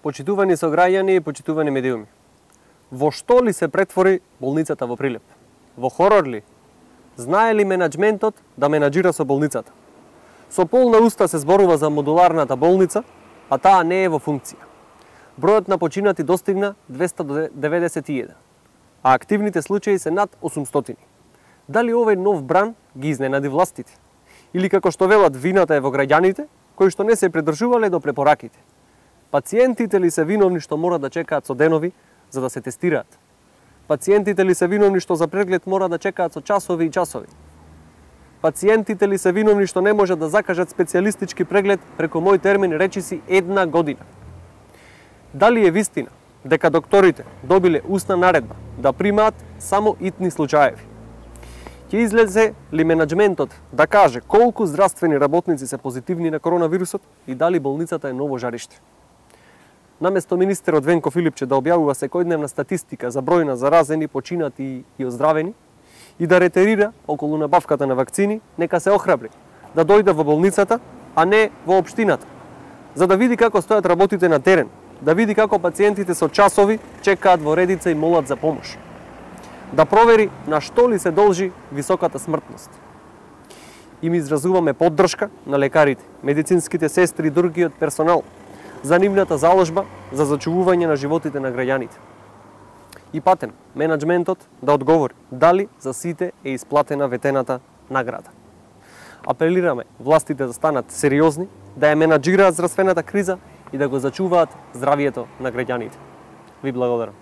Почитувани сограѓани и почитувани медиуми. Во што ли се претвори болницата во Прилеп? Во хорор ли? Знае ли менаџментот да менаџира со болницата? Со полна уста се зборува за модуларната болница, а таа не е во функција. Бројот на починати достигна 291, а активните случаи се над 800. Дали овој нов бран ги изненади властите? Или како што велат, вината е во граѓаните, кои што не се придржувале до препораките? Пациентите ли се виновни што мора да чекаат со денови за да се тестираат? Пациентите ли се виновни што за преглед мора да чекаат со часови и часови? Пациентите ли се виновни што не можат да закажат специјалистички преглед преку мој термин речиси 1 година? Дали е вистина дека докторите добиле устна наредба да примаат само итни случаеви? Ќе излезе ли менаџментот да каже колку здравствени работници се позитивни на коронавирусот и дали болницата е ново жариште? Наместо министерот Венко Филипче да објавува секојдневна статистика за број на заразени, починати и оздравени и да ретерира околу набавката на вакцини, нека се охрабри да дојде во болницата, а не во општината, за да види како стојат работите на терен, да види како пациентите со часови чекаат во редица и молат за помош, да провери на што ли се должи високата смртност. Им изразуваме поддршка на лекарите, медицинските сестри и другиот персонал за нивната заложба за зачувување на животите на граѓаните. И патем менаџментот да одговори дали за сите е исплатена ветената награда. Апелираме властите да станат сериозни, да ја менаџираат здравствената криза и да го зачуваат здравието на граѓаните. Ви благодарам.